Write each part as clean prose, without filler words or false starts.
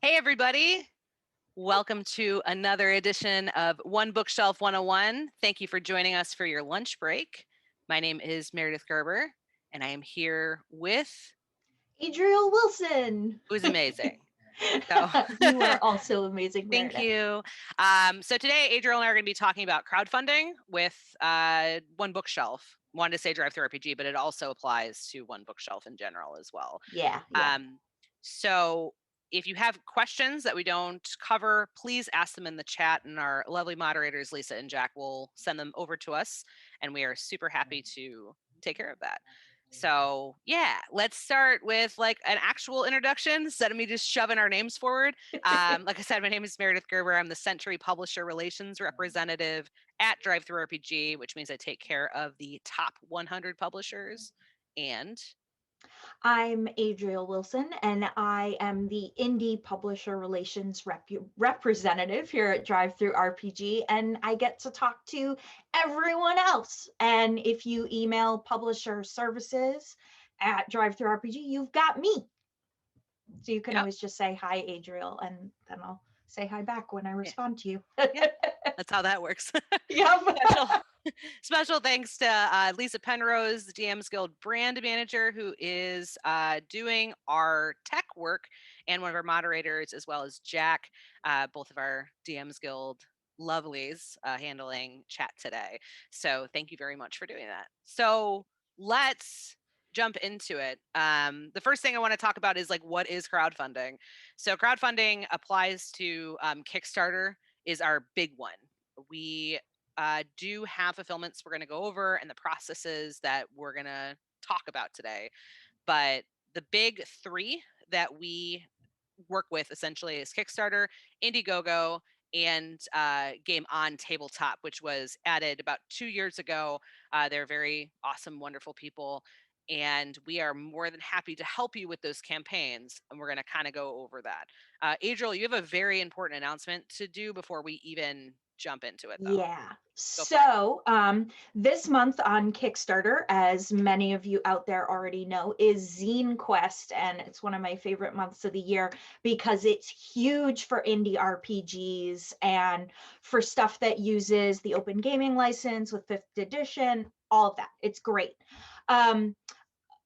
Hey, everybody. Welcome to another edition of One Bookshelf 101. Thank you for joining us for your lunch break. My name is Meredith Gerber, and I am here with Adriel Wilson. who's amazing. So, You are also amazing, thank Meredith. you. So today, Adriel and I are going to be talking about crowdfunding with One Bookshelf. Wanted to say DriveThruRPG, but it also applies to One Bookshelf in general as well. Yeah. So if you have questions that we don't cover, please ask them in the chat, and our lovely moderators, Lysa and Jack, will send them over to us, and we are super happy to take care of that. So yeah, let's start with like an actual introduction instead of me just shoving our names forward. Like I said, my name is Meredith Gerber. I'm the Century Publisher Relations Representative at DriveThruRPG, which means I take care of the top 100 publishers. And I'm Adriel Wilson, and I am the Indie Publisher Relations Representative here at DriveThruRPG, and I get to talk to everyone else. And if you email publisher services at DriveThruRPG, you've got me. So you can yep, always just say hi, Adriel, and then I'll say hi back when I yeah, respond to you. yeah, that's how that works. Yep. special special thanks to Lysa Penrose, the DM's Guild brand manager, who is doing our tech work, and one of our moderators, as well as Jack, both of our DM's Guild lovelies, handling chat today. So thank you very much for doing that. So let's jump into it. The first thing I want to talk about is like, what is crowdfunding? So crowdfunding applies to Kickstarter is our big one. We do have fulfillments we're going to go over and the processes that we're going to talk about today. But the big three that we work with essentially is Kickstarter, Indiegogo, and Game on Tabletop, which was added about 2 years ago. They're very awesome, wonderful people. And we are more than happy to help you with those campaigns. And we're going to kind of go over that. Adriel, you have a very important announcement to do before we even jump into it, though. Yeah. Go for it. This month on Kickstarter, as many of you out there already know, is Zine Quest, and it's one of my favorite months of the year because it's huge for indie RPGs and for stuff that uses the open gaming license with 5th edition, all of that. It's great. Um,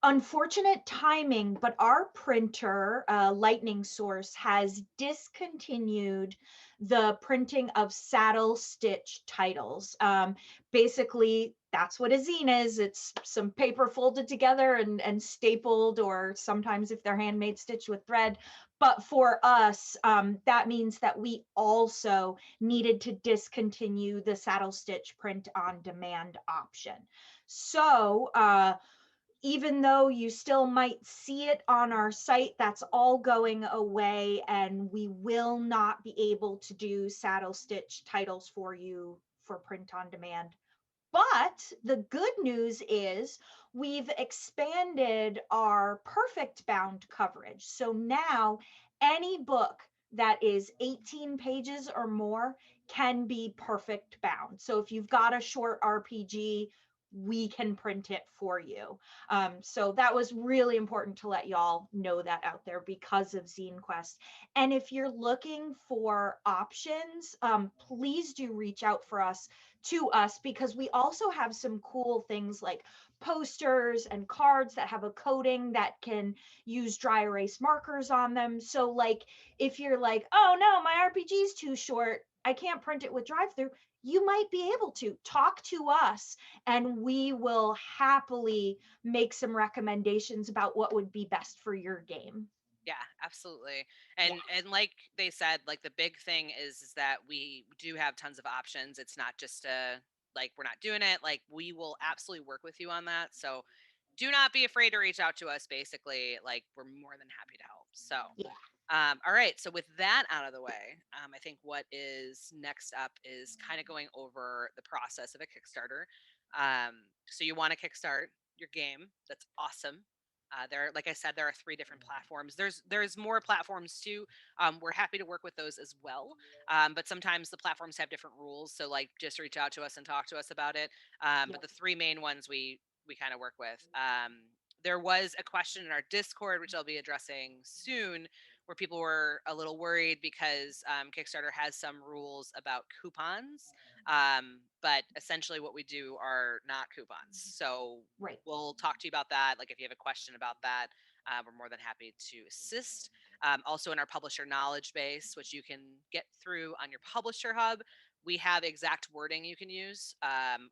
Unfortunate timing, but our printer, Lightning Source, has discontinued the printing of saddle stitch titles. Basically, that's what a zine is. It's some paper folded together and stapled, or sometimes if they're handmade, stitched with thread. But for us, that means that we also needed to discontinue the saddle stitch print on demand option. So, even though you still might see it on our site, that's all going away, and we will not be able to do saddle stitch titles for you for print on demand. But the good news is we've expanded our perfect bound coverage. So now any book that is 18 pages or more can be perfect bound. So if you've got a short RPG, we can print it for you. So that was really important to let y'all know that out there because of Zine Quest. And if you're looking for options, please do reach out to us because we also have some cool things like posters and cards that have a coating that can use dry erase markers on them. So like if you're like, oh no, my RPG is too short, I can't print it with drive-through, you might be able to talk to us and we will happily make some recommendations about what would be best for your game. Yeah, absolutely. Yeah. And like they said, like the big thing is that we do have tons of options. It's not just a like we're not doing it. Like we will absolutely work with you on that. So do not be afraid to reach out to us. Basically, like we're more than happy to help. So, Yeah. all right. So with that out of the way, I think what is next up is kind of going over the process of a Kickstarter. So you want to kickstart your game. That's awesome. There, like I said, there are 3 different platforms. There's more platforms too. We're happy to work with those as well. But sometimes the platforms have different rules. So like, just reach out to us and talk to us about it. Yeah. But the 3 main ones we kind of work with. There was a question in our Discord, which I'll be addressing soon, where people were a little worried because Kickstarter has some rules about coupons. But essentially what we do are not coupons. So Right. we'll talk to you about that. Like if you have a question about that, we're more than happy to assist. Also in our publisher knowledge base, which you can get through on your publisher hub, we have exact wording you can use.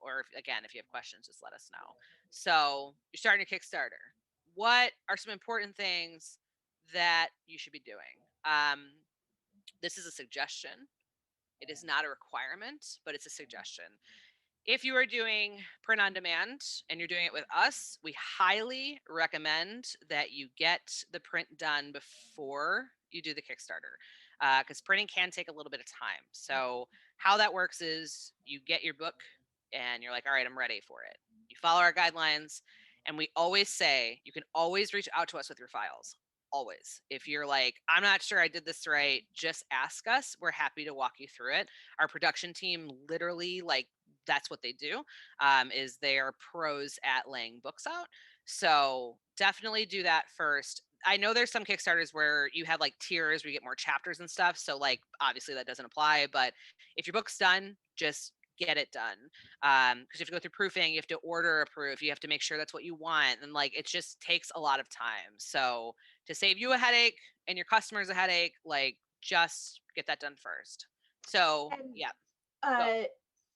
Or again, if you have questions, just let us know. So you're starting a Kickstarter. What are some important things that you should be doing? This is a suggestion. It is not a requirement, but it's a suggestion. If you are doing print on demand and you're doing it with us, we highly recommend that you get the print done before you do the Kickstarter, because printing can take a little bit of time. So how that works is you get your book and you're like, all right, I'm ready for it. You follow our guidelines, and we always say you can always reach out to us with your files. Always. If you're like, I'm not sure I did this right, just ask us. We're happy to walk you through it. Our production team literally, like, that's what they do, is they are pros at laying books out. So definitely do that first. I know there's some Kickstarters where you have like tiers where you get more chapters and stuff. So like obviously that doesn't apply, but if your book's done, just get it done. Because you have to go through proofing, you have to order a proof, you have to make sure that's what you want. And like it just takes a lot of time. So to save you a headache and your customers a headache, like just get that done first. So And yeah. uh,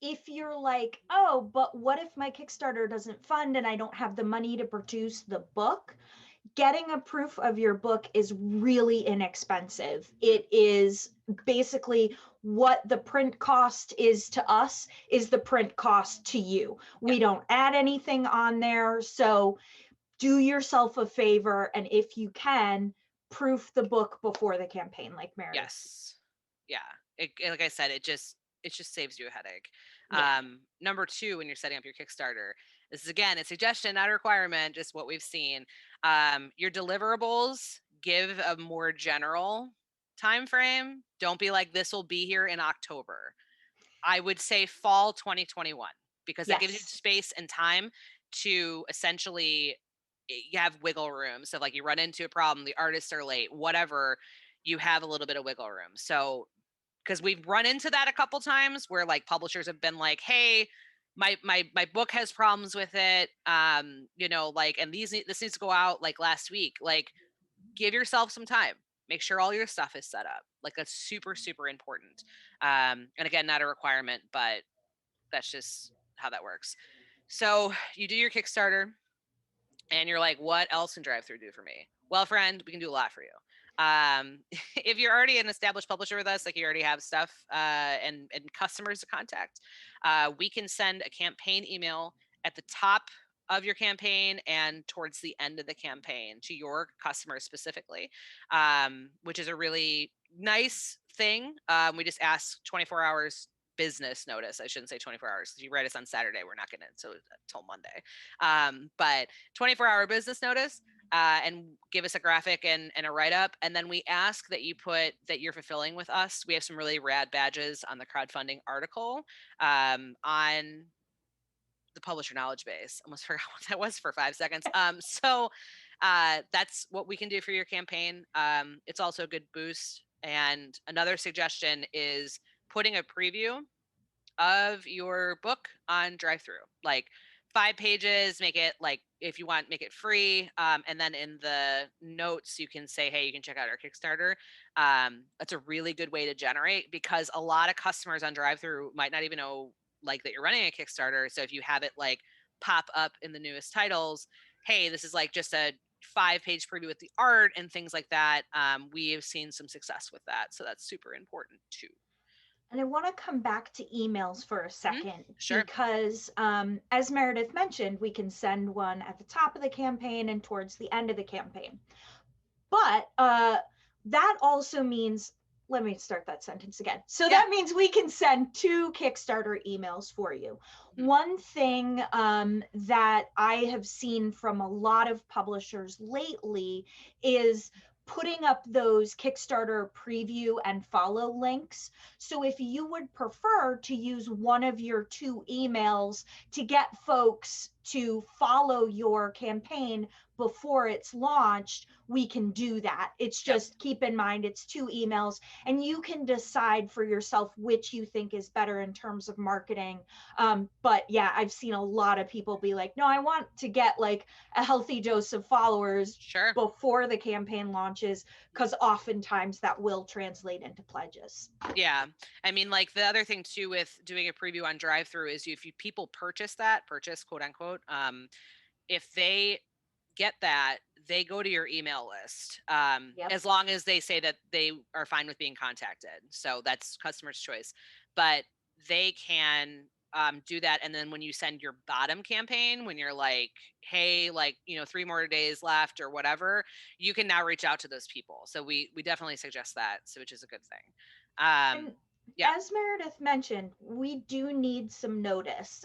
if you're like, oh, but what if my Kickstarter doesn't fund and I don't have the money to produce the book? Getting a proof of your book is really inexpensive. It is basically what the print cost is to us is the print cost to you. We don't add anything on there. So do yourself a favor, and if you can, proof the book before the campaign, like Meredith. Yes. Yeah. Like I said, it just saves you a headache. Yeah. Number two, when you're setting up your Kickstarter, this is again a suggestion, not a requirement, just what we've seen. Your deliverables give a more general time frame. Don't be like, this will be here in October. I would say fall 2021, because that gives you Yes. space and time to essentially you have wiggle room. So like you run into a problem, the artists are late, whatever, you have a little bit of wiggle room. So because we've run into that a couple times where like publishers have been like, hey, my book has problems with it, you know, like, and this needs to go out like last week. Like, give yourself some time, make sure all your stuff is set up. Like that's super super important. And again, not a requirement, but that's just how that works. So you do your Kickstarter and you're like, what else can DriveThru do for me? Well, friend, we can do a lot for you. If you're already an established publisher with us, like you already have stuff and customers to contact, we can send a campaign email at the top of your campaign and towards the end of the campaign to your customers specifically, which is a really nice thing. We just ask 24 hours business notice. I shouldn't say 24 hours. If you write us on Saturday, we're not getting it until Monday. But 24-hour business notice, and give us a graphic and a write-up. And then we ask that you put that you're fulfilling with us. We have some really rad badges on the crowdfunding article, on the publisher knowledge base. Almost forgot what that was for 5 seconds. So that's what we can do for your campaign. It's also a good boost. And another suggestion is putting a preview of your book on DriveThru, like 5 pages. Make it like, if you want, make it free, and then in the notes you can say, hey, you can check out our Kickstarter. That's a really good way to generate, because a lot of customers on DriveThru might not even know like that you're running a Kickstarter. So if you have it like pop up in the newest titles, hey, this is like just a 5-page preview with the art and things like that, we have seen some success with that. So that's super important too. And I want to come back to emails for a second, Sure. because, as Meredith mentioned, we can send one at the top of the campaign and towards the end of the campaign. But that also means, let me start that sentence again. So that means we can send 2 Kickstarter emails for you. One thing that I have seen from a lot of publishers lately is putting up those Kickstarter preview and follow links. So if you would prefer to use one of your 2 emails to get folks to follow your campaign before it's launched, we can do that. It's just keep in mind it's 2 emails, and you can decide for yourself which you think is better in terms of marketing. But yeah, I've seen a lot of people be like, no, I want to get like a healthy dose of followers Sure. before the campaign launches, because oftentimes that will translate into pledges. Yeah. I mean, like the other thing too with doing a preview on drive-through is if you people purchase quote unquote, if they get that, they go to your email list, Yep. as long as they say that they are fine with being contacted. So that's customer's choice. But they can do that. And then when you send your bottom campaign, when you're like, hey, like, 3 more days left or whatever, you can now reach out to those people. So we definitely suggest that. So which is a good thing. And Yeah. as Meredith mentioned, we do need some notice.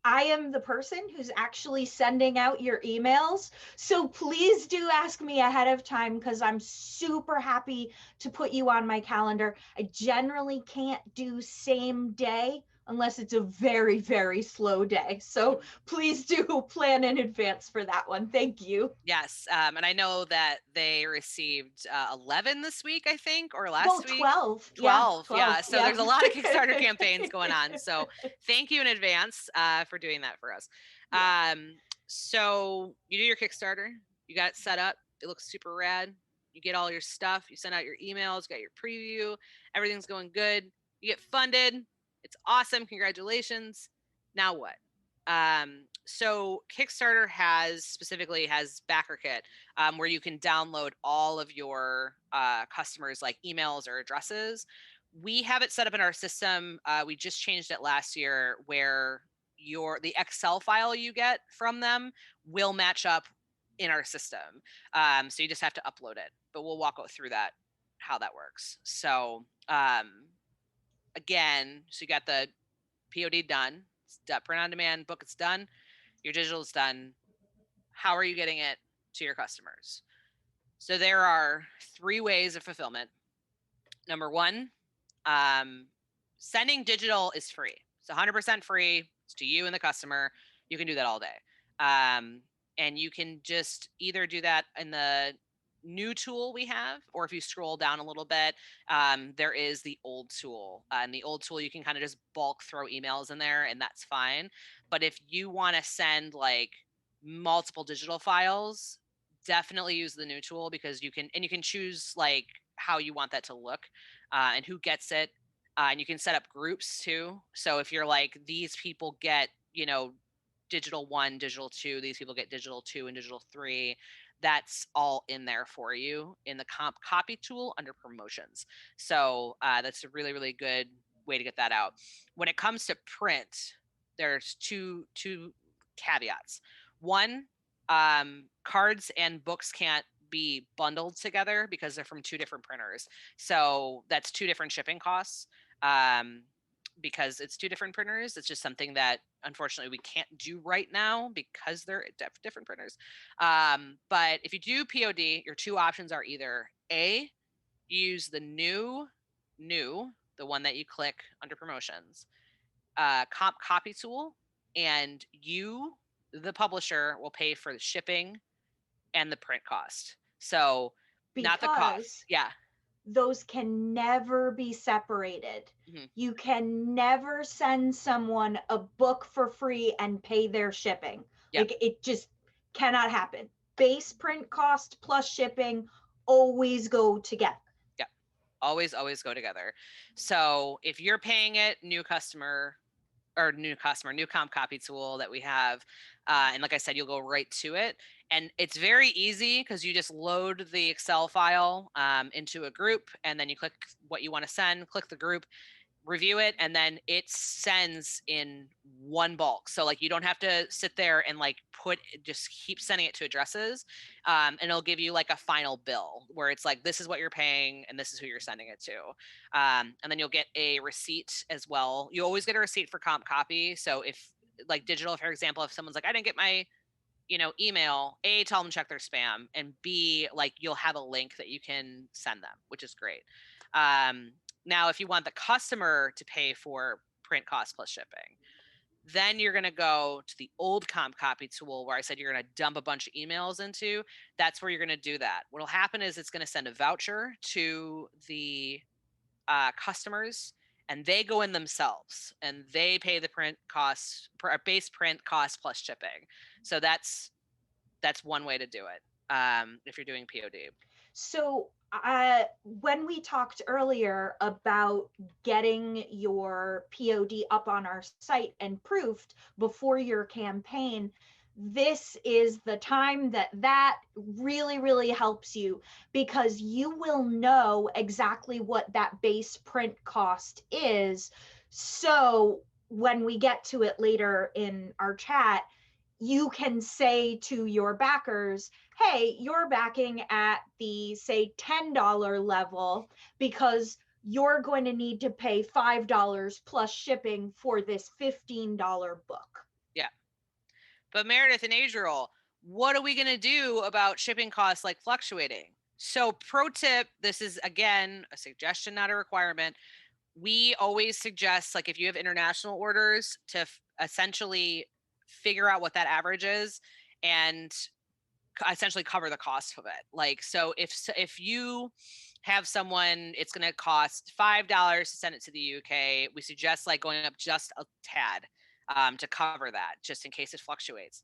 I am the person who's actually sending out your emails. So please do ask me ahead of time, because I'm super happy to put you on my calendar. I generally can't do same day unless it's a very, very slow day. So please do plan in advance for that one. Thank you. Yes. And I know that they received 11 this week, I think, or No, last week. 12. 12. Yeah, Yeah. 12. So there's a lot of Kickstarter Yeah. campaigns going on. So thank you in advance for doing that for us. Yeah. So you do your Kickstarter, you got it set up. It looks super rad. You get all your stuff. You send out your emails, got your preview. Everything's going good. You get funded. It's awesome. Congratulations. Now what? So Kickstarter specifically has BackerKit, where you can download all of your customers' like emails or addresses. We have it set up in our system. We just changed it last year, where the Excel file you get from them will match up in our system. So you just have to upload it, but we'll walk through that, how that works. So again, so you got the POD done, print on demand book, it's done. Your digital is done. How are you getting it to your customers? So there are 3 ways of fulfillment. Number 1, sending digital is free. It's 100% free. It's to you and the customer. You can do that all day. And you can just either do that in the new tool we have, or if you scroll down a little bit, there is the old tool. And the old tool, you can kind of just bulk throw emails in there, and that's fine. But if you want to send like multiple digital files, definitely use the new tool, because you can choose like how you want that to look, and who gets it. And you can set up groups too. So if you're like, these people get, digital 1, digital 2, these people get digital 2 and digital 3, that's all in there for you in the comp copy tool under promotions. So that's a really, really good way to get that out. When it comes to print, there's two caveats. One, cards and books can't be bundled together because they're from 2 different printers. So that's 2 different shipping costs. Because it's 2 different printers. It's just something that unfortunately we can't do right now because they're different printers. But if you do POD, your 2 options are either A, use the new, the one that you click under promotions, comp copy tool, and you, the publisher, will pay for the shipping and the print cost. So not the cost. Because Yeah. those can never be separated. You can never send someone a book for free and pay their shipping. Yep. Like, it just cannot happen. Base print cost plus shipping always go together. Yep. Always go together. So if you're paying it, new comp copy tool that we have, and like I said, you'll go right to it, and it's very easy because you just load the Excel file into a group, and then you click what you want to send, click the group, review it, and then it sends in one bulk. So like you don't have to sit there and like just keep sending it to addresses, and it'll give you like a final bill where it's like, this is what you're paying and this is who you're sending it to, and then you'll get a receipt as well. You always get a receipt for comp copy. So if like digital, for example, if someone's like, I didn't get my email, A, tell them check their spam, and B, like you'll have a link that you can send them, which is great. Now, if you want the customer to pay for print cost plus shipping, Then you're going to go to the old comp copy tool where I said you're going to dump a bunch of emails into. That's where you're going to do that. What will happen is it's going to send a voucher to the customers, and they go in themselves and they pay the print costs, base print cost plus shipping. So that's one way to do it if you're doing POD. So when we talked earlier about getting your POD up on our site and proofed before your campaign, this is the time that really, really helps you, because you will know exactly what that base print cost is. So when we get to it later in our chat, you can say to your backers, hey, you're backing at the, say, $10 level because you're going to need to pay $5 plus shipping for this $15 book. Yeah. But Meredith and Adriel, what are we going to do about shipping costs like fluctuating? So pro tip, this is again a suggestion, not a requirement. We always suggest, like, if you have international orders, to essentially figure out what that average is and essentially cover the cost of it. Like, so if you have someone, it's going to cost $5 to send it to the UK. We suggest like going up just a tad to cover that, just in case it fluctuates,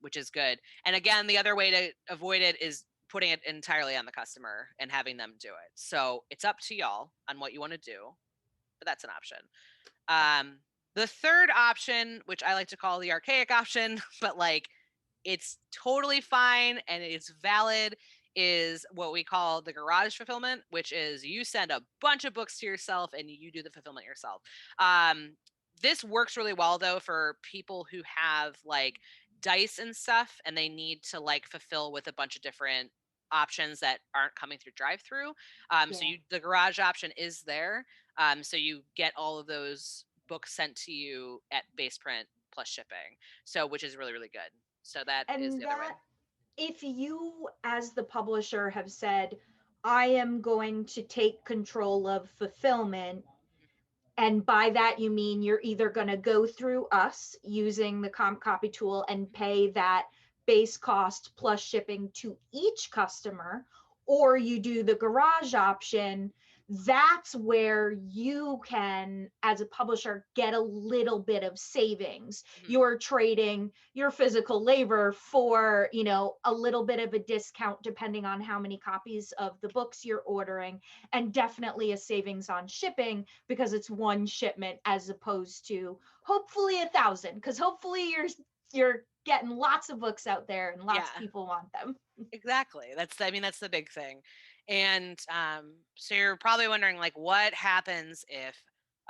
which is good. And again, the other way to avoid it is putting it entirely on the customer and having them do it. So it's up to y'all on what you want to do, but that's an option. The third option, which I like to call the archaic option, but like it's totally fine and it's valid, is what we call the garage fulfillment, which is you send a bunch of books to yourself and you do the fulfillment yourself. This works really well though for people who have like dice and stuff and they need to like fulfill with a bunch of different options that aren't coming through drive-through. So the garage option is there. So you get all of those books sent to you at base print plus shipping. So which is really, really good. So that is the other way. If you, as the publisher, have said, I am going to take control of fulfillment, and by that you mean you're either going to go through us using the comp copy tool and pay that base cost plus shipping to each customer, or you do the garage option, that's where you can, as a publisher, get a little bit of savings. You're trading your physical labor for, a little bit of a discount depending on how many copies of the books you're ordering, and definitely a savings on shipping because it's one shipment as opposed to hopefully 1,000, because hopefully you're getting lots of books out there and lots of people want them. Exactly. That's the big thing. And so you're probably wondering, like, what happens if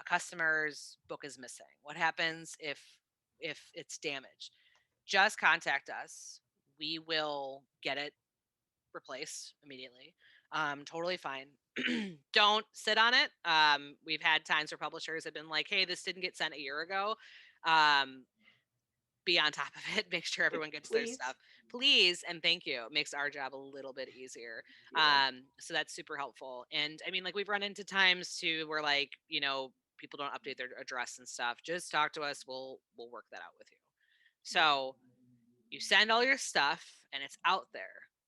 a customer's book is missing? What happens if it's damaged? Just contact us. We will get it replaced immediately. Totally fine. Don't sit on it. We've had times where publishers have been like, hey, this didn't get sent a year ago. Be on top of it. Make sure everyone gets their stuff. Please and thank you. It makes our job a little bit easier. So that's super helpful. And I mean, like, we've run into times too where, like, people don't update their address and stuff. Just talk to us. We'll work that out with you. So you send all your stuff and it's out there.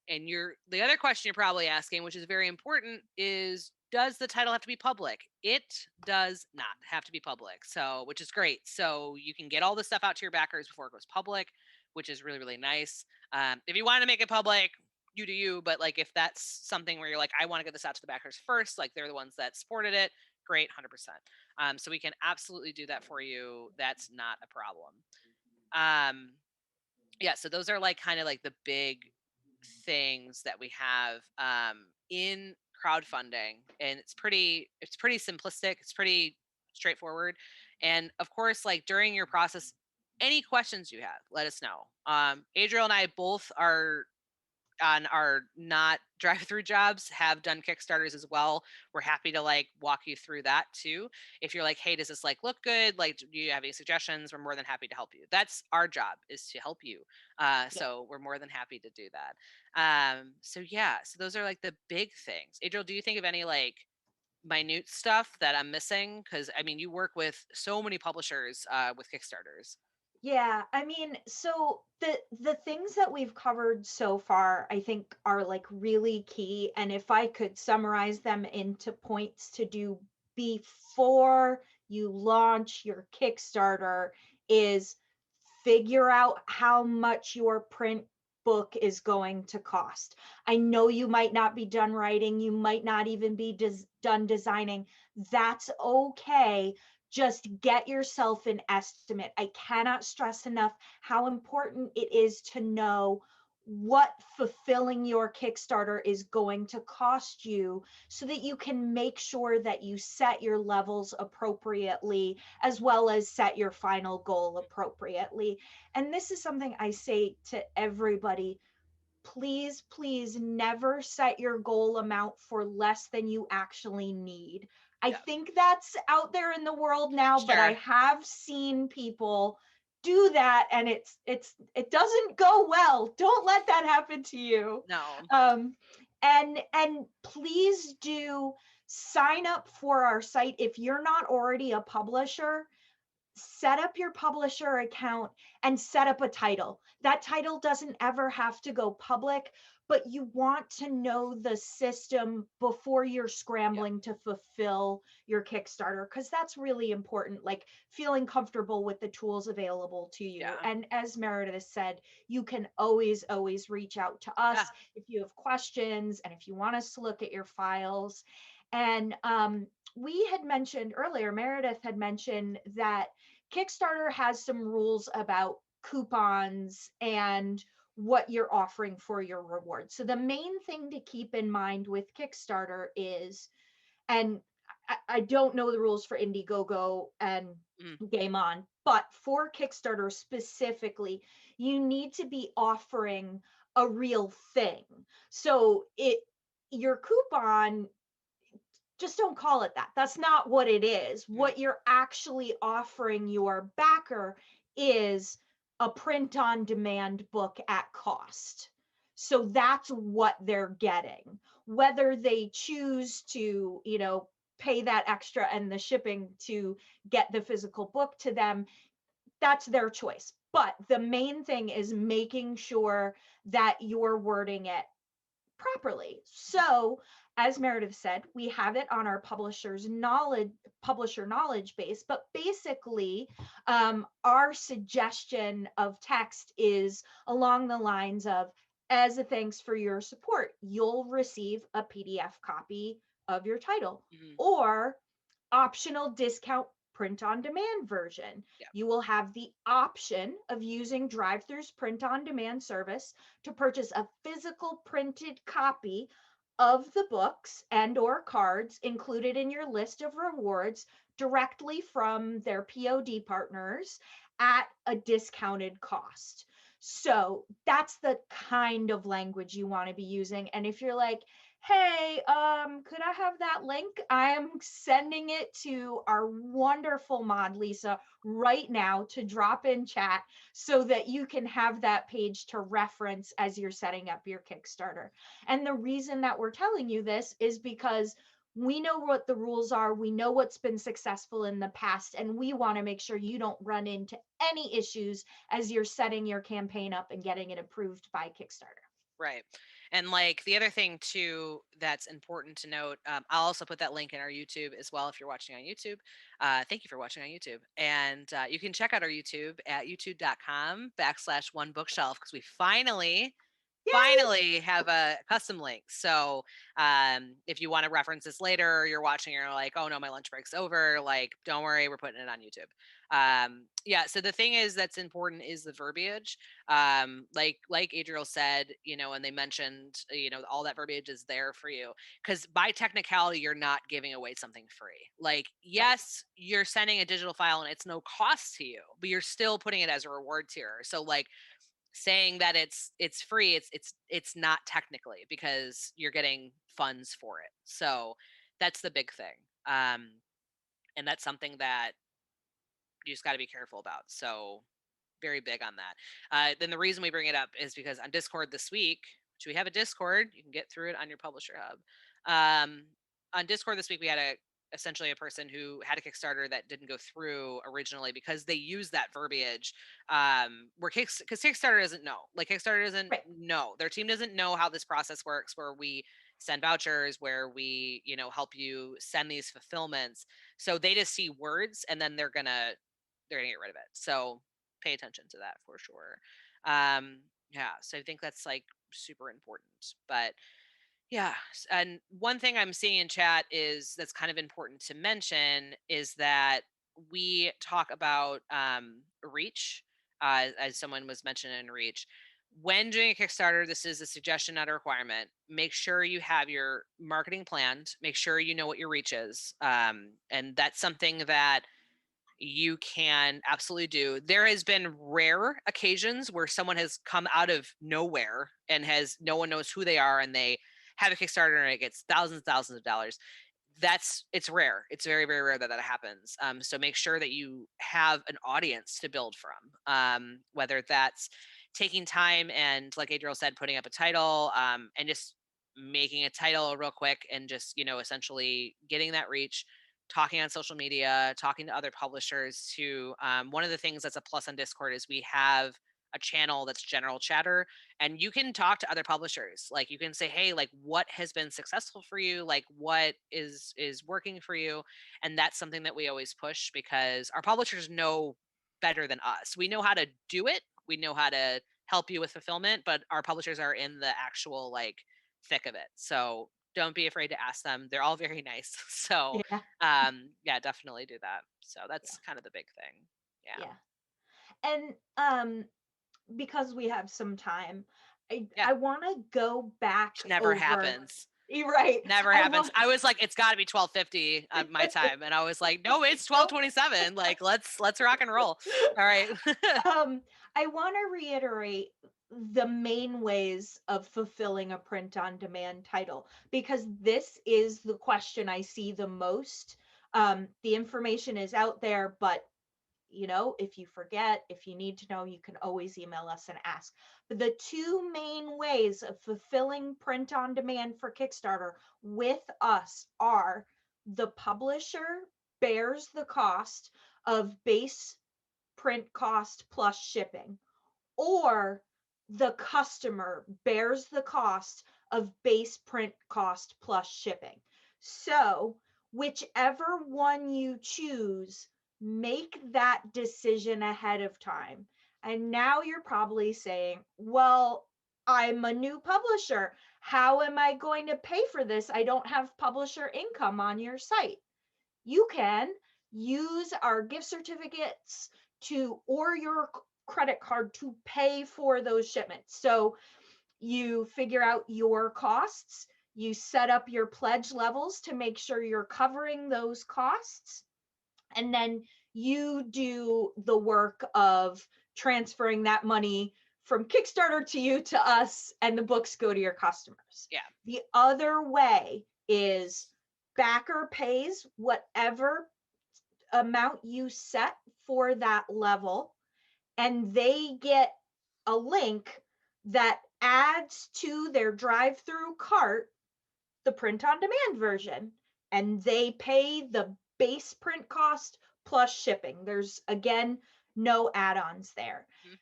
And the other question you're probably asking, which is very important, is does the title have to be public? It does not have to be public. So, which is great. So you can get all the stuff out to your backers before it goes public, which is really, really nice. If you want to make it public, you do you. But like, if that's something where you're like, I want to get this out to the backers first, like they're the ones that supported it, great, 100%. So we can absolutely do that for you. That's not a problem. Yeah, so those are like kind of like the big things that we have in crowdfunding, and it's pretty simplistic, it's pretty straightforward. And of course, like, during your process, any questions you have, let us know. Adriel and I both are on our not drive-through jobs have done Kickstarters as well. We're happy to like walk you through that too. If you're like, hey, does this like look good? Like, do you have any suggestions? We're more than happy to help you. That's our job, is to help you. So we're more than happy to do that. So yeah, so those are like the big things. Adriel, do you think of any like minute stuff that I'm missing? Because I mean, you work with so many publishers with Kickstarters. Yeah, I mean, so the things that we've covered so far, I think are like really key. And if I could summarize them into points to do before you launch your Kickstarter is figure out how much your print book is going to cost. I know you might not be done writing, you might not even be done designing. That's okay. Just get yourself an estimate. I cannot stress enough how important it is to know what fulfilling your Kickstarter is going to cost you so that you can make sure that you set your levels appropriately as well as set your final goal appropriately. And this is something I say to everybody. Please, please never set your goal amount for less than you actually need. I Yeah. think that's out there in the world now, but I Sure. have seen people do that and it doesn't go well. Don't let that happen to you. No. Um, and please do sign up for our site if you're not already a publisher. Set up your publisher account and set up a title. That title doesn't ever have to go public, but you want to know the system before you're Yep. scrambling to fulfill your Kickstarter, because that's really important, like feeling comfortable with the tools available to you. Yeah. And as Meredith said, you can always reach out to Yeah. us if you have questions and if you want us to look at your files. And we had mentioned earlier, Meredith had mentioned that Kickstarter has some rules about coupons and what you're offering for your reward. So the main thing to keep in mind with Kickstarter is, and I don't know the rules for Indiegogo and Mm. Game On, but for Kickstarter specifically, you need to be offering a real thing. So your coupon, just don't call it that. That's not what it is. Mm. What you're actually offering your backer is a print on demand book at cost. So that's what they're getting. Whether they choose to, pay that extra and the shipping to get the physical book to them, that's their choice. But the main thing is making sure that you're wording it properly. So, as Meredith said, we have it on our publisher knowledge base, but basically, our suggestion of text is along the lines of, as a thanks for your support, you'll receive a PDF copy of your title, Mm. or optional discount print on demand version. Yeah. You will have the option of using DriveThru's print on demand service to purchase a physical printed copy of the books and or cards included in your list of rewards directly from their POD partners at a discounted cost. So that's the kind of language you want to be using. And if you're like, hey, could I have that link? I'm sending it to our wonderful mod Lysa right now to drop in chat so that you can have that page to reference as you're setting up your Kickstarter. And the reason that we're telling you this is because we know what the rules are, we know what's been successful in the past, and we want to make sure you don't run into any issues as you're setting your campaign up and getting it approved by Kickstarter. Right. And like the other thing too that's important to note, I'll also put that link in our YouTube as well if you're watching on YouTube. Thank you for watching on YouTube. And you can check out our YouTube at youtube.com/OneBookShelf because we Yay! finally have a custom link. So if you want to reference this later, or you're watching and you're like, oh no, my lunch break's over, like, don't worry, we're putting it on YouTube. Yeah, so the thing is that's important is the verbiage. Like Adriel said, and they mentioned, all that verbiage is there for you because by technicality, you're not giving away something free. Like, Right. yes, you're sending a digital file and it's no cost to you, but you're still putting it as a reward tier. So like saying that it's free, it's not technically because you're getting funds for it. So that's the big thing. And that's something that you just got to be careful about. So very big on that. Then the reason we bring it up is because on Discord this week, which we have a Discord, you can get through it on your Publisher Hub. Um, on Discord this week, we had essentially a person who had a Kickstarter that didn't go through originally because they used that verbiage, because Kickstarter doesn't know. Like, Kickstarter doesn't Right. know. Their team doesn't know how this process works, where we send vouchers, where we, help you send these fulfillments. So they just see words, and then they're gonna get rid of it. So pay attention to that for sure. Yeah, so I think that's like super important. But yeah, and one thing I'm seeing in chat is that's kind of important to mention is that we talk about reach, as someone was mentioning in reach. When doing a Kickstarter, this is a suggestion, not a requirement. Make sure you have your marketing planned. Make sure you know what your reach is, and that's something that you can absolutely do. There has been rare occasions where someone has come out of nowhere and no one knows who they are, and they have a Kickstarter and it gets thousands of dollars. It's rare. It's very, very rare that happens. So make sure that you have an audience to build from, whether that's taking time and, like Adriel said, putting up a title, and just making a title real quick, and just, essentially getting that reach, talking on social media, talking to other publishers too. One of the things that's a plus on Discord is we have a channel that's general chatter, and you can talk to other publishers. Like, you can say, hey, like, what has been successful for you, like what is working for you. And that's something that we always push, because our publishers know better than us. We know how to do it, we know how to help you with fulfillment, but our publishers are in the actual like thick of it. So don't be afraid to ask them. They're all very nice. So Yeah. yeah, definitely do that. So Yeah. that's kind of the big thing. Yeah. Yeah. And because we have some time, Yeah. I want to go back Which never over. happens. You're right. Never I happens. want. I was like, it's got to be 12:50 at my time, and I was like, no, it's Nope. 12:27. Like, let's rock and roll. All right. I want to reiterate the main ways of fulfilling a print on demand title, because this is the question I see the most. The information is out there, but if you forget, if you need to know, you can always email us and ask. But the two main ways of fulfilling print on demand for Kickstarter with us are: the publisher bears the cost of base print cost plus shipping, or the customer bears the cost of base print cost plus shipping. So, whichever one you choose, make that decision ahead of time. And now you're probably saying, well, I'm a new publisher. How am I going to pay for this? I don't have publisher income on your site. You can use our gift certificates or your credit card to pay for those shipments. So you figure out your costs, you set up your pledge levels to make sure you're covering those costs, and then you do the work of transferring that money from Kickstarter to you, to us, and the books go to your customers. Yeah. The other way is backer pays whatever amount you set for that level, and they get a link that adds to their drive-through cart the print on demand version, and they pay the base print cost plus shipping. There's, again, no add-ons there. Mhm.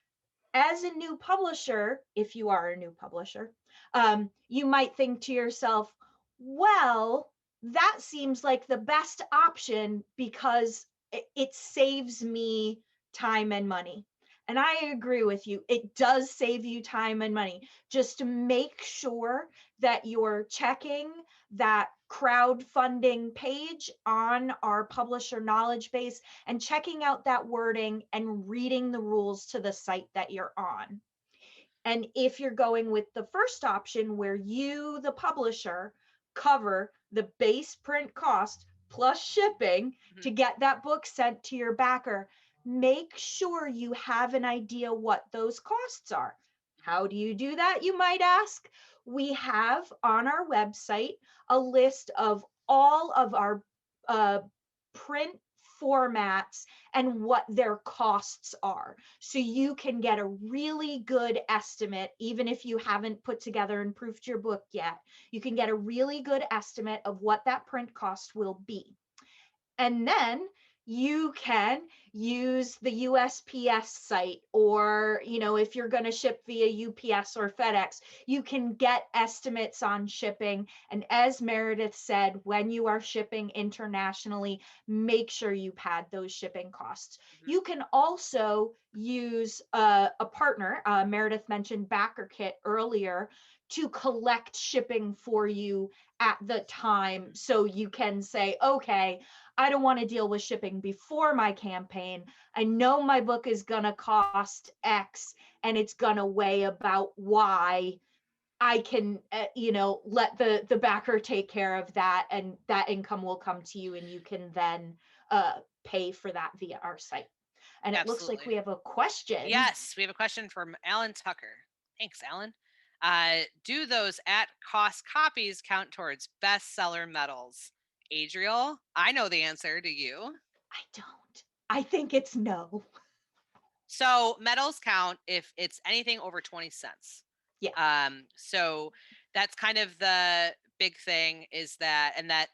As a new publisher, if you are a new publisher, you might think to yourself, well, that seems like the best option because it saves me time and money. And I agree with you. It does save you time and money. Just make sure that you're checking that crowdfunding page on our publisher knowledge base and checking out that wording and reading the rules to the site that you're on. And if you're going with the first option, where you, the publisher, cover the base print cost plus shipping to get that book sent to your backer, make sure you have an idea what those costs are. How do you do that, you might ask? We have on our website a list of all of our print formats and what their costs are. So you can get a really good estimate, even if you haven't put together and proofed your book yet, you can get a really good estimate of what that print cost will be. And then you can use the USPS site, or, if you're going to ship via UPS or FedEx, you can get estimates on shipping. And as Meredith said, when you are shipping internationally, make sure you pad those shipping costs. Mhm. You can also use a partner. Meredith mentioned BackerKit earlier, to collect shipping for you at the time. So you can say, okay, I don't want to deal with shipping before my campaign. I know my book is going to cost X and it's going to weigh about Y. I can, let the backer take care of that, and that income will come to you, and you can then pay for that via our site. And it looks like Absolutely. we have a question. Yes, we have a question from Alan Tucker. Thanks, Alan. Do those at cost copies count towards bestseller medals? Adriel, I know the answer. Do you? I don't. I think it's no. So medals count if it's anything over 20 cents. Yeah. So that's kind of the big thing, is that, and that,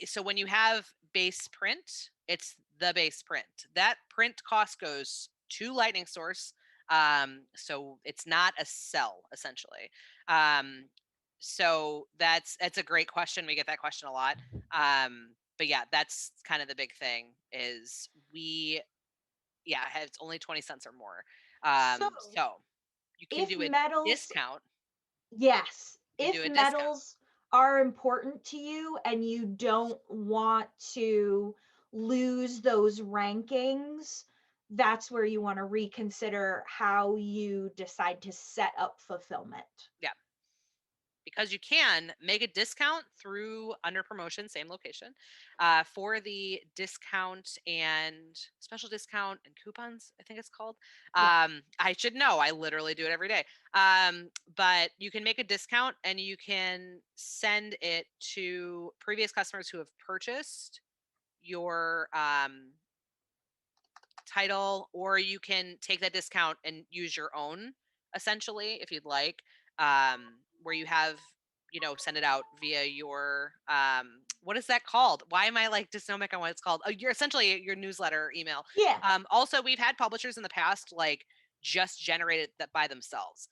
so when you have base print, it's the base print. That print cost goes to Lightning Source. So it's not a sell, essentially. So that's a great question. We get that question a lot. But yeah, that's kind of the big thing, is it's only 20 cents or more. So So you can if do a metals, discount. yes, You can do if a discount. metals are important to you and you don't want to lose those rankings, that's where you want to reconsider how you decide to set up fulfillment. Yeah. Because you can make a discount through under promotion, same location, for the discount and special discount and coupons, I think it's called. Yeah. I should know. I literally do it every day. But you can make a discount and you can send it to previous customers who have purchased your title, or you can take that discount and use your own, essentially, if you'd like, where you have, send it out via your what is that called? Why am I like dysnomic on what it's called? Oh, you're essentially your newsletter email. Yeah. Also, we've had publishers in the past like just generated that by themselves,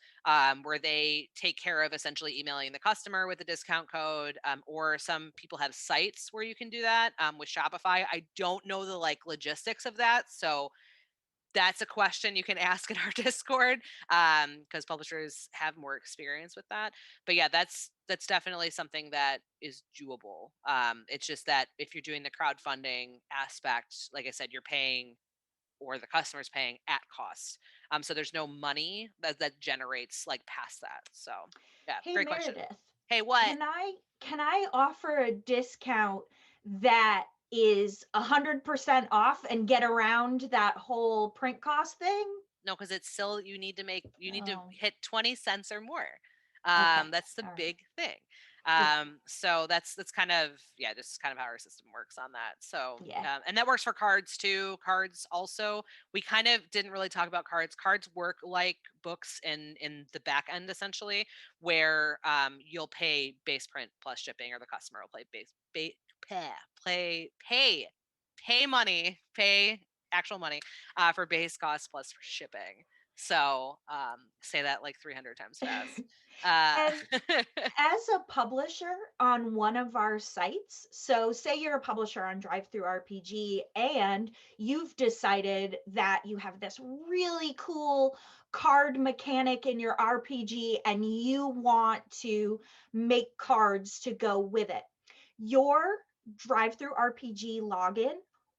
where they take care of essentially emailing the customer with a discount code, or some people have sites where you can do that with Shopify. I don't know the like logistics of that, so that's a question you can ask in our Discord, because publishers have more experience with that. But yeah, that's definitely something that is doable. It's just that if you're doing the crowdfunding aspect, like I said, you're paying, or the customer's paying at cost. So there's no money that generates like past that. So yeah, Hey great question. Meredith, Hey, what? can I offer a discount that is 100% off and get around that whole print cost thing? No, because it's still, you need to Oh, hit 20 cents or more. okay. That's the All right. big thing. Yeah. So that's kind of, yeah, just kind of how our system works on that. So Yeah. and that works for cards too. Cards also, we kind of didn't really talk about cards. Cards work like books in the back end, essentially, where you'll pay base print plus shipping, or the customer will pay money, pay actual money, for base cost plus for shipping. So say that like 300 times fast. And Uh, as a publisher on one of our sites, so say you're a publisher on DriveThruRPG and you've decided that you have this really cool card mechanic in your RPG and you want to make cards to go with it. Your DriveThruRPG login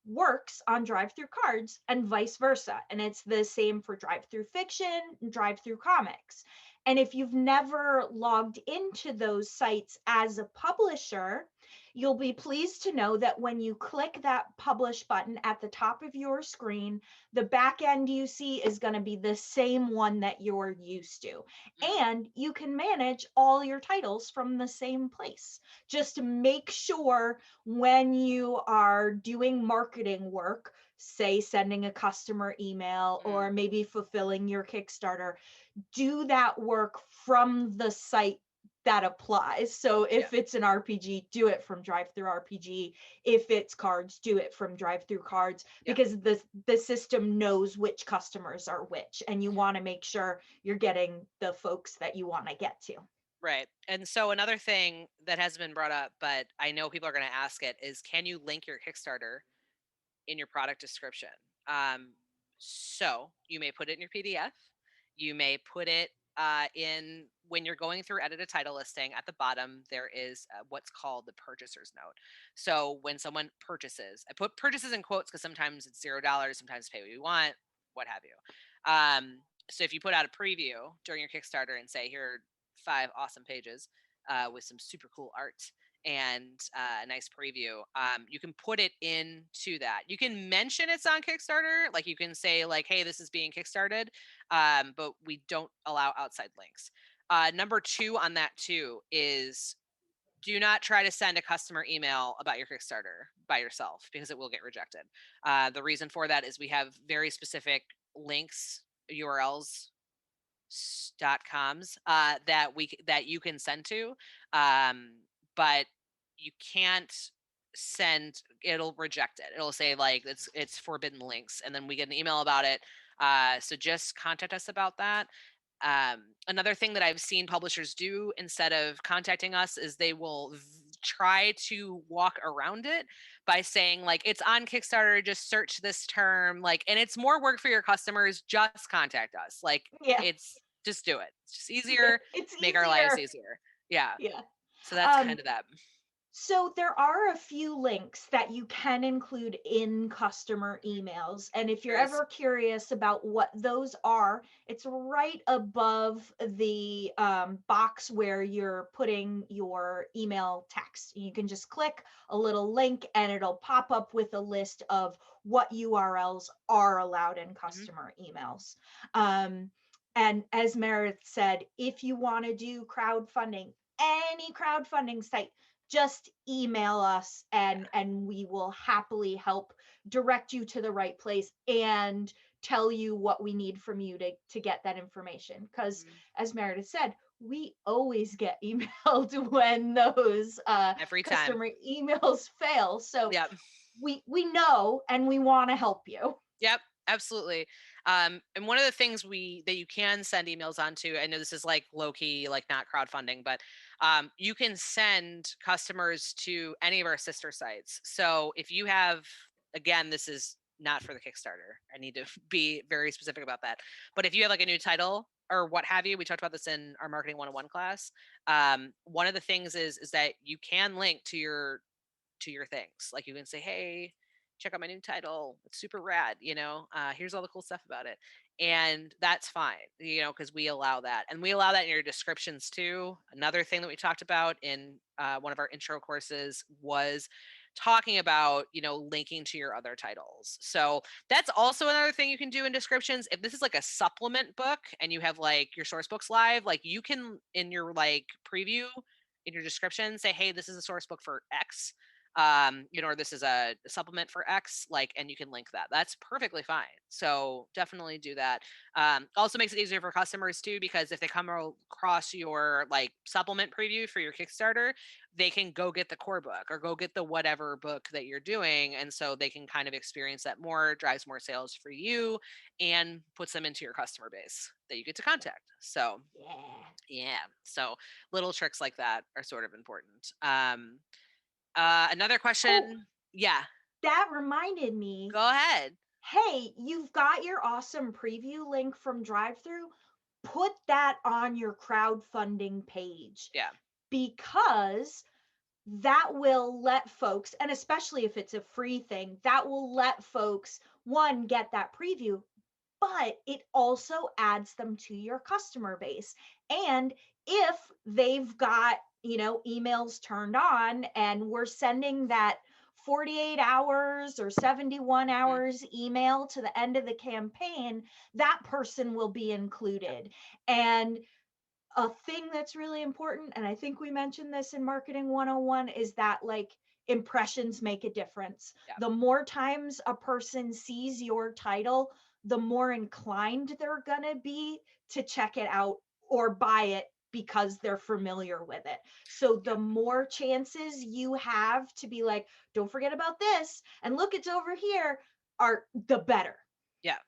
works on DriveThru Cards and vice versa. And it's the same for DriveThruFiction, DriveThruComics. And if you've never logged into those sites as a publisher, You'll be pleased to know that when you click that publish button at the top of your screen, the back end you see is going to be the same one that you're used to. Mm, And you can manage all your titles from the same place. Just make sure when you are doing marketing work, say sending a customer email or mm, maybe fulfilling your Kickstarter, do that work from the site that applies. So yeah, if it's an RPG, do it from DriveThruRPG. If it's cards, do it from DriveThruCards, yeah. because the system knows which customers are which, and you want to make sure you're getting the folks that you want to get to. Right. And so another thing that has been brought up, but I know people are going to ask it, is can you link your Kickstarter in your product description? So you may put it in your PDF. You may put it in when you're going through edit a title listing. At the bottom, there is what's called the purchaser's note. So when someone purchases, I put purchases in quotes because sometimes it's $0, sometimes pay what you want, what have you. So if you put out a preview during your Kickstarter and say, here are 5 awesome pages with some super cool art and a nice preview, you can put it into that. You can mention it's on Kickstarter, like you can say like, hey, this is being kickstarted, but we don't allow outside links. Number 2 on that too is, do not try to send a customer email about your Kickstarter by yourself because it will get rejected. The reason for that is we have very specific links, URLs, .coms that you can send to, but you can't send. It'll reject it. It'll say like it's forbidden links, and then we get an email about it. So just contact us about that. Another thing that I've seen publishers do instead of contacting us is they will try to walk around it by saying like, it's on Kickstarter, just search this term, like, and it's more work for your customers. Just contact us. Like, Yeah. it's just do it. It's just easier, It's make our lives easier. easier. Yeah. Yeah. So that's Um, kind of that. So there are a few links that you can include in customer emails. And if you're There is. ever curious about what those are, it's right above the box where you're putting your email text. You can just click a little link and it'll pop up with a list of what URLs are allowed in Mhm. customer emails. Um, and as Meredith said, if you want to do crowdfunding, any crowdfunding site, just email us Yeah. and we will happily help direct you to the right place and tell you what we need from you to get that information, because Mhm. as Meredith said, we always get emailed when those Every time. customer emails fail. So Yep. we know and we want to help you. Yep, absolutely. And one of the things we that you can send emails on to, I know this is like low key, like not crowdfunding, but you can send customers to any of our sister sites. So if you have, again, this is not for the Kickstarter. I need to be very specific about that. But if you have like a new title or what have you, we talked about this in our marketing 101 class. One of the things is that you can link to your things. Like you can say, hey, check out my new title. It's super rad, here's all the cool stuff about it. And that's fine, because we allow that. And we allow that in your descriptions too. Another thing that we talked about in one of our intro courses was talking about, linking to your other titles. So that's also another thing you can do in descriptions. If this is like a supplement book and you have like your source books live, like you can in your like preview in your description say, hey, this is a source book for X, or this is a supplement for X, like, and you can link that. That's perfectly fine. So definitely do that. Also makes it easier for customers too, because if they come across your like supplement preview for your Kickstarter, they can go get the core book or go get the whatever book that you're doing. And so they can kind of experience that more, drives more sales for you, and puts them into your customer base that you get to contact. So Yeah. yeah. So little tricks like that are sort of important. Another Oh, question. Yeah, that reminded me. go ahead. Hey, you've got your awesome preview link from DriveThru. Put that on your crowdfunding page, Yeah. because that will let folks, and especially if it's a free thing, that will let folks, one, get that preview, but it also adds them to your customer base. And if they've got, emails turned on and we're sending that 48 hours or 71 Mhm. hours email to the end of the campaign, that person will be included. And a thing that's really important, and I think we mentioned this in Marketing 101, is that like impressions make a difference. Yeah. The more times a person sees your title, the more inclined they're going to be to check it out or buy it because they're familiar with it. So Yeah. the more chances you have to be like, don't forget about this, and look, it's over here, are the better. Yeah.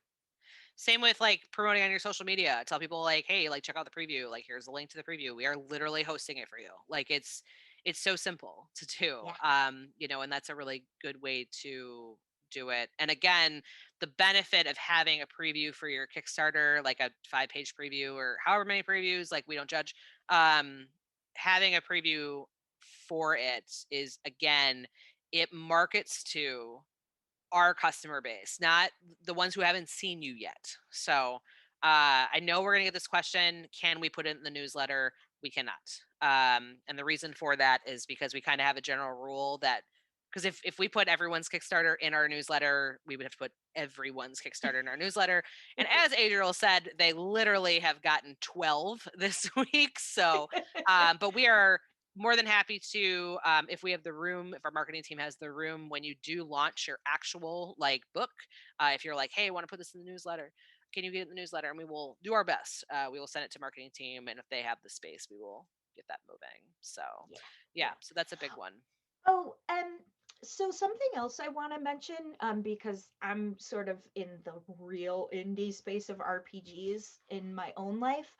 Same with like promoting on your social media. Tell people like, hey, like check out the preview. Like here's the link to the preview. We are literally hosting it for you. Like it's so simple to do. Yeah. And that's a really good way to do it. And again, the benefit of having a preview for your Kickstarter, like a 5-page preview or however many previews, like we don't judge. Um, Having a preview for it is again, it markets to our customer base, not the ones who haven't seen you yet. So I know we're going to get this question. Can we put it in the newsletter? We cannot. And the reason for that is because we kind of have a general rule that because if we put everyone's Kickstarter in our newsletter, we would have to put everyone's Kickstarter in our newsletter. And as Adriel said, they literally have gotten 12 this week. So, but we are more than happy to if we have the room, if our marketing team has the room when you do launch your actual like book, if you're like, hey, I want to put this in the newsletter, can you get it in the newsletter? And we will do our best. We will send it to marketing team, and if they have the space, we will get that moving. So Yeah. yeah, Yeah. so that's a big one. Oh, and so something else I want to mention, because I'm sort of in the real indie space of RPGs in my own life.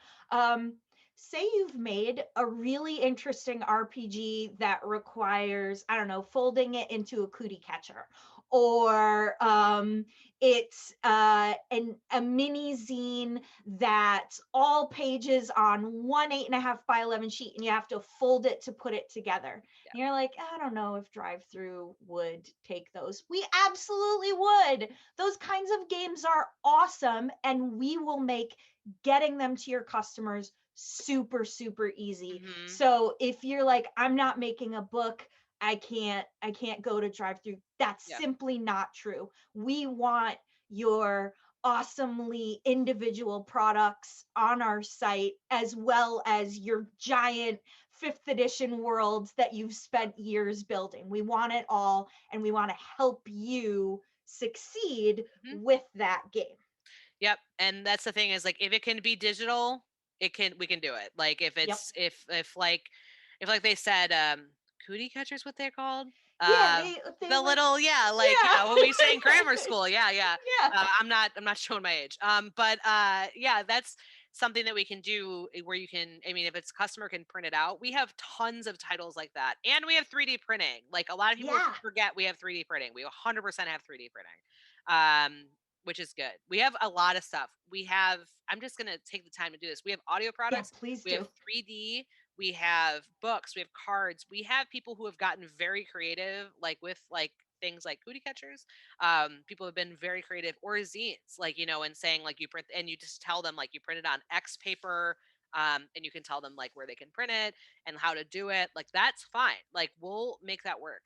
Say you've made a really interesting RPG that requires, I don't know, folding it into a cootie catcher, or it's a mini zine that's all pages on one 8.5 by 11 sheet, and you have to fold it to put it together. Yeah. And you're like, I don't know if DriveThru would take those. We absolutely would. Those kinds of games are awesome, and we will make getting them to your customers super, super easy. Hmm. So if you're like, I'm not making a book, I can't go to DriveThru. That's Yeah. simply not true. We want your awesomely individual products on our site, as well as your giant fifth edition worlds that you've spent years building. We want it all, and we want to help you succeed Hmm. with that game. Yep. And that's the thing is like if it can be digital, we can do it. Like if Yep. it's if like they said cootie catchers what they're called? Yeah, Uh they the like, little like yeah. what we say in grammar school. Yeah, yeah. Yeah. I'm not showing my age. But yeah, that's something that we can do where you can I mean if it's customer can print it out. We have tons of titles like that. And we have 3D printing. Like a lot of people Yeah. forget we have 3D printing. We 100% have 3D printing. Um which is good. We have a lot of stuff. I'm just going to take the time to do this. We have audio Yeah, products, please we have do. 3D, we have books, we have cards. We have people who have gotten very creative, like with like things like cootie catchers. People have been very creative or zines, like, and saying like you print and you just tell them like you print it on X paper. And you can tell them like where they can print it and how to do it. Like that's fine. Like we'll make that work.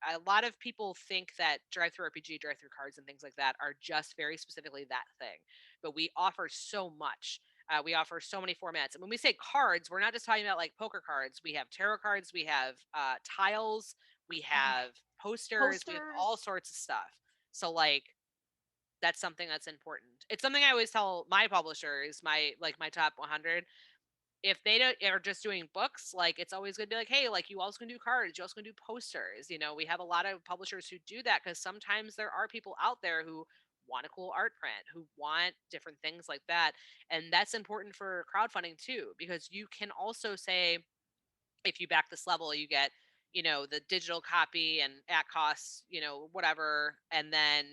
A lot of people think that DriveThruRPG, drive-through cards, and things like that are just very specifically that thing, but we offer so much. We offer so many formats, and when we say cards, we're not just talking about like poker cards. We have tarot cards, we have tiles, we Oh, have posters, we have all posters. sorts of stuff. So like that's something that's important. It's something I always tell my publishers, my top 100, if they don't are just doing books, like it's always gonna be like, hey, like you also can do cards, you also can do posters. We have a lot of publishers who do that because sometimes there are people out there who want a cool art print, who want different things like that. And that's important for crowdfunding too, because you can also say, if you back this level, you get, the digital copy and at costs, whatever, and then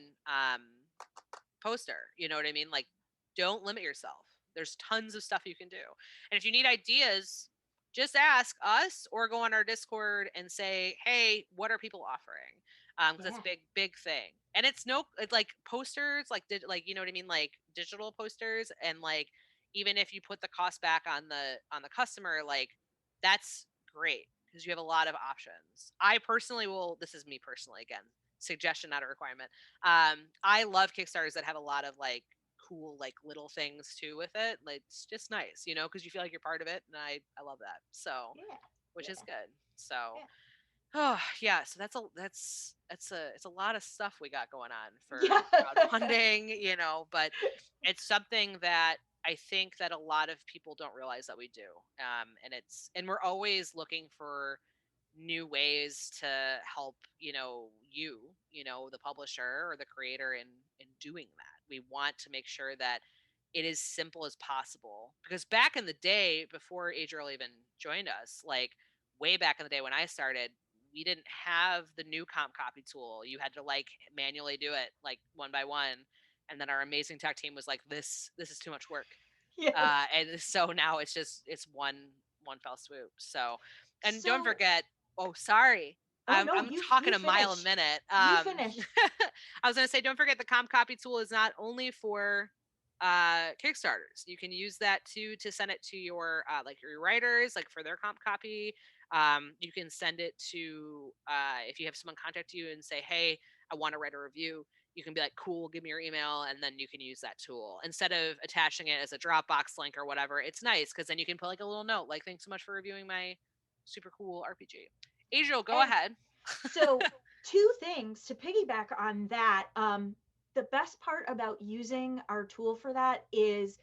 poster. You know what I mean? Like, don't limit yourself. There's tons of stuff you can do. And if you need ideas, just ask us or go on our Discord and say, hey, what are people offering? Because that's Yeah. a big, big thing. And it's like posters, like, like, you know what I mean? Like digital posters and like even if you put the cost back on the customer, like that's great because you have a lot of options. I personally will, this is me personally again, suggestion, not a requirement. I love Kickstarters that have a lot of like cool, like little things too with it. Like it's just nice, you know, because you feel like you're part of it. And I love that. So, Yeah. which is Yeah. good. So, Yeah. oh yeah, so it's a lot of stuff we got going on Yeah. for crowdfunding, you know, but it's something that I think that a lot of people don't realize that we do. And we're always looking for new ways to help, you know, the publisher or the creator in doing that. We want to make sure that it is simple as possible because back in the day before Adriel even joined us, like way back in the day when I started, we didn't have the new comp copy tool. You had to like manually do it like one by one. And then our amazing tech team was like, this is too much work. Yes. And so now it's one fell swoop. So, and don't So, forget, oh, sorry. oh I'm no, I'm you talking a mile a finish. minute. You finish. I was gonna say, don't forget the comp copy tool is not only for Kickstarters. You can use that too to send it to your like your writers, like for their comp copy. You can send it to if you have someone contact you and say, hey, I want to write a review. You can be like, cool, give me your email, and then you can use that tool instead of attaching it as a Dropbox link or whatever. It's nice because then you can put like a little note, like, thanks so much for reviewing my super cool RPG. Adriel, go And ahead. so, two things to piggyback on that. The best part about using our tool for that is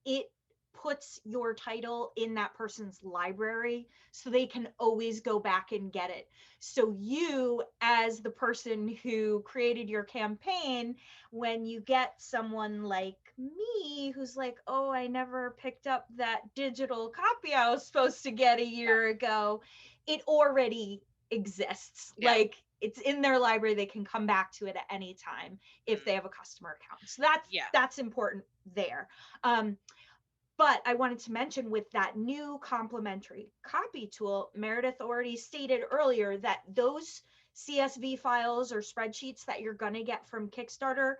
it puts your title in that person's library so they can always go back and get it. So, you, as the person who created your campaign, when you get someone like me who's like, oh, I never picked up that digital copy I was supposed to get a Yep. year ago, it already exists. Yeah. Like it's in their library. They can come back to it at any time if they Mm. have a customer account. So that's Yeah. that's important there. Um, but I wanted to mention with that new complementary copy tool, Meredith already stated earlier that those CSV files or spreadsheets that you're going to get from Kickstarter,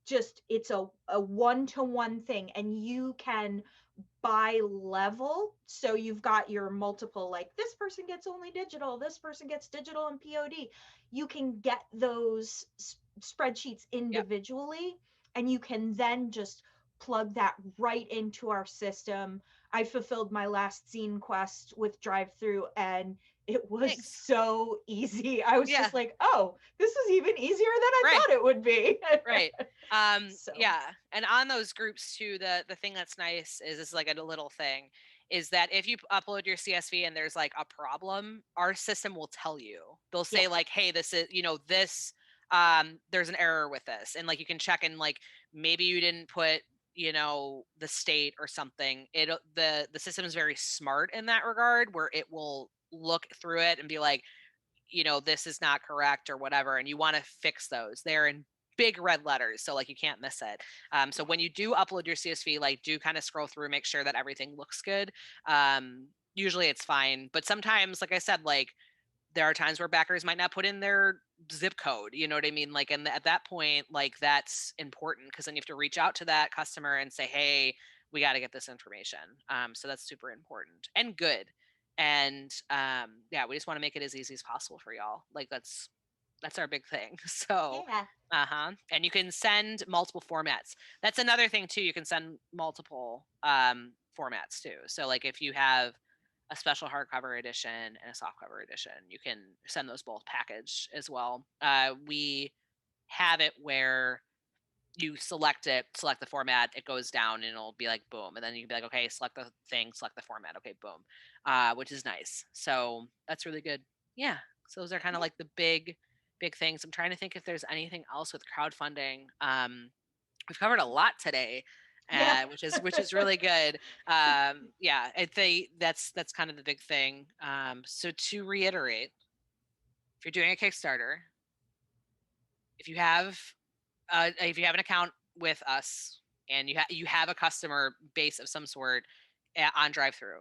just it's a one-to-one thing, and you can by level. So you've got your multiple, like this person gets only digital, this person gets digital and POD. You can get those spreadsheets Yep. individually, and you can then just plug that right into our system. I fulfilled my last zine quest with DriveThru, and it was Thanks. so easy. I was Yeah. just like, oh, this is even easier than I Right. thought it would be. Right. So, Yeah. And on those groups too, the thing that's nice is this is like a little thing is that if you upload your CSV and there's like a problem, our system will tell you. They'll say yes. like, hey, this is, this there's an error with this. And like you can check and like maybe you didn't put, the state or something. The system is very smart in that regard where it will look through it and be like, this is not correct or whatever, and you want to fix those. They're in big red letters, so like you can't miss it. So when you do upload your CSV, like do kind of scroll through, make sure that everything looks good. Usually it's fine, but sometimes, like I said, like there are times where backers might not put in their zip code, you know what I mean? Like, and at that point, like that's important because then you have to reach out to that customer and say, hey, we got to get this information. So that's super important and good. And yeah, we just want to make it as easy as possible for y'all. Like that's our big thing. So Yeah. and you can send multiple formats. That's another thing too. You can send multiple formats too. So like if you have a special hardcover edition and a softcover edition, you can send those both packaged as well. We have it where you select the format, it goes down and it'll be like boom, and then you can be like, okay, select the thing, select the format, okay, boom, which is nice. So that's really good. Yeah, so those are kind of Yeah. like the big things. I'm trying to think if there's anything else with crowdfunding. We've covered a lot today, Yeah. which is really good. Yeah, I think that's kind of the big thing. So to reiterate, if you're doing a Kickstarter, if you have an account with us and you have a customer base of some sort on DriveThru,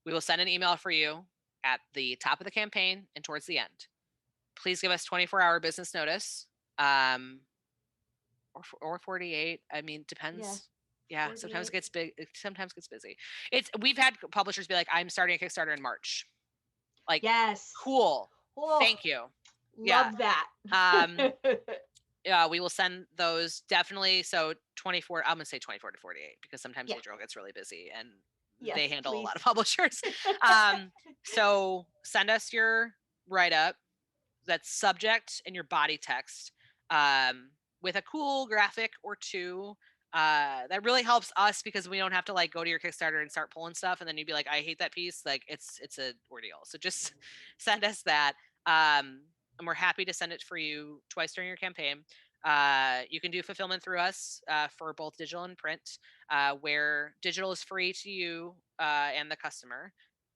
we will send an email for you at the top of the campaign and towards the end. Please give us 24-hour business notice, or 48. I mean, Yeah. depends. Yeah, sometimes it 48. gets big. It sometimes gets busy. We've had publishers be like, "I'm starting a Kickstarter in March." Like, Yes. cool. Oh, Thank you. Yeah. love that. Um, yeah, we will send those definitely. So 24, I'm gonna say 24 to 48 because sometimes Yeah. Adriel gets really busy and they Yes, handle a lot of please. publishers. So send us your write up that's subject and your body text um, with a cool graphic or two. That really helps us because we don't have to like go to your Kickstarter and start pulling stuff, and then you'd be like, "I hate that piece." Like it's a ordeal. So just send us that, and we're happy to send it for you twice during your campaign. You can do fulfillment through us for both digital and print, where digital is free to you and the customer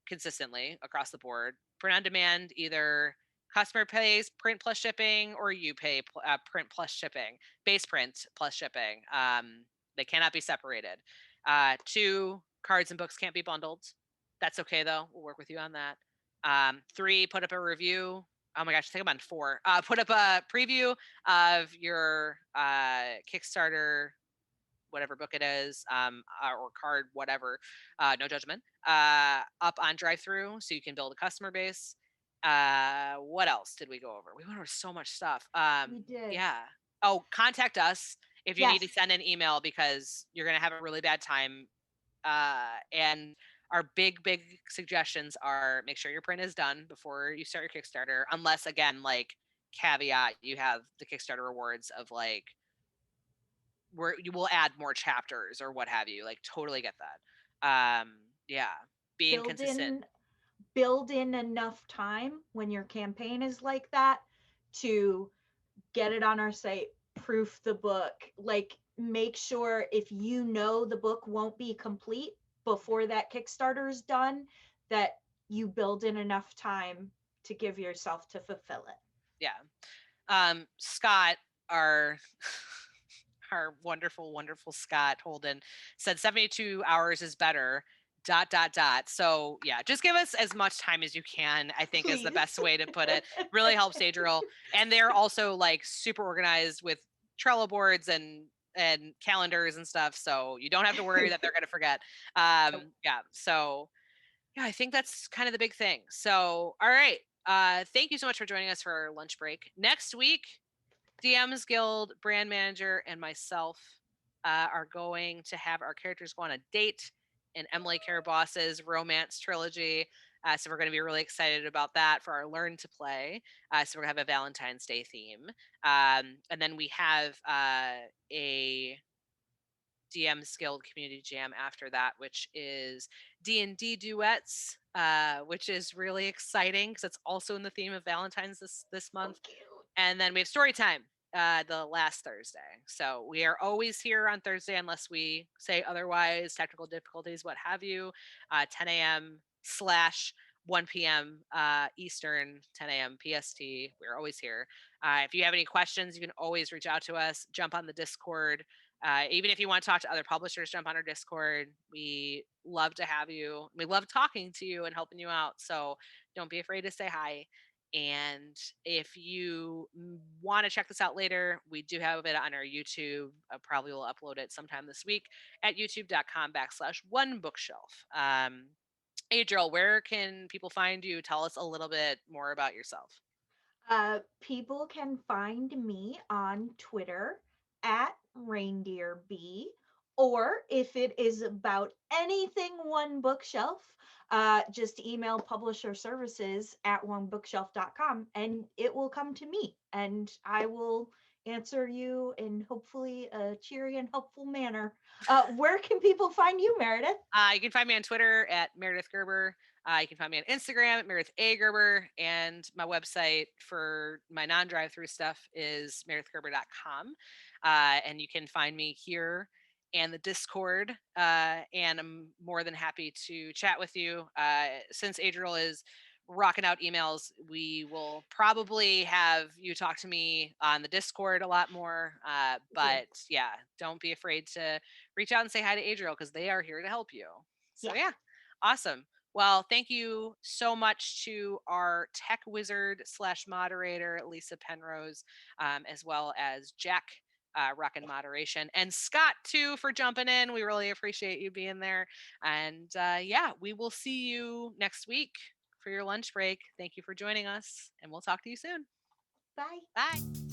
consistently across the board. Print on demand, either customer pays print plus shipping, or you pay print plus shipping, base print plus shipping. They cannot be separated. Two, cards and books can't be bundled. That's okay though. We'll work with you on that. Three, put up a review. Oh my gosh, I think I'm on four. Put up a preview of your Kickstarter, whatever book it is, or card, whatever, no judgment, up on DriveThru so you can build a customer base. What else did we go over? We went over so much stuff. We did. Yeah. Oh, contact us if you need to Yes. send an email because you're going to have a really bad time. And our big suggestions are make sure your print is done before you start your Kickstarter, unless, again, like, caveat, you have the Kickstarter rewards of like, where you will add more chapters or what have you. Like, totally get that. Yeah, being Build consistent. in build in enough time when your campaign is like that to get it on our site, proof the book, like make sure if you know the book won't be complete before that Kickstarter is done, that you build in enough time to give yourself to fulfill it. Yeah. Scott, our our wonderful Scott Holden, said 72 hours is better. Dot dot dot. So yeah, just give us as much time as you can, I think, is the Please. best way to put it. Really helps Adriel. And they're also like super organized with Trello boards and calendars and stuff. So you don't have to worry that they're gonna forget. Yeah. So yeah, I think that's kind of the big thing. So all right. Thank you so much for joining us for our lunch break. Next week, DMs Guild brand manager and myself are going to have our characters go on a date in Emily Caraboss's romance trilogy. So we're going to be really excited about that for our Learn to Play. So we're going to have a Valentine's Day theme. And then we have a DMs Guild community jam after that, which is D&D duets, which is really exciting because it's also in the theme of Valentine's this So month. cute. And then we have story time the last Thursday. So we are always here on Thursday unless we say otherwise, technical difficulties, what have you. 10 a.m. / 1 p.m. Eastern, 10 a.m. PST. We're always here. If you have any questions, you can always reach out to us, jump on the Discord. Even if you want to talk to other publishers, jump on our Discord. We love to have you. We love talking to you and helping you out. So don't be afraid to say hi. And if you want to check this out later, we do have it on our YouTube. Probably will upload it sometime this week at youtube.com/OneBookShelf. Adriel, where can people find you? Tell us a little bit more about yourself. People can find me on Twitter at reindeerbee, or if it is about anything One Bookshelf, just email publisher services at onebookshelf.com and it will come to me and I will answer you in hopefully a cheery and helpful manner. Where can people find you, Meredith? You can find me on Twitter at Meredith Gerber. You can find me on Instagram at Meredith A. Gerber. And my website for my non drive through stuff is meredithgerber.com. And you can find me here and the Discord. And I'm more than happy to chat with you. Since Adriel is rocking out emails, we will probably have you talk to me on the Discord a lot more. But yeah, don't be afraid to reach out and say hi to Adriel because they are here to help you. So Yeah. yeah, awesome. Well, thank you so much to our tech wizard / moderator, Lysa Penrose, as well as Jack rocking moderation. And Scott, too, for jumping in. We really appreciate you being there. And yeah, we will see you next week for your lunch break. Thank you for joining us, and we'll talk to you soon. Bye. Bye.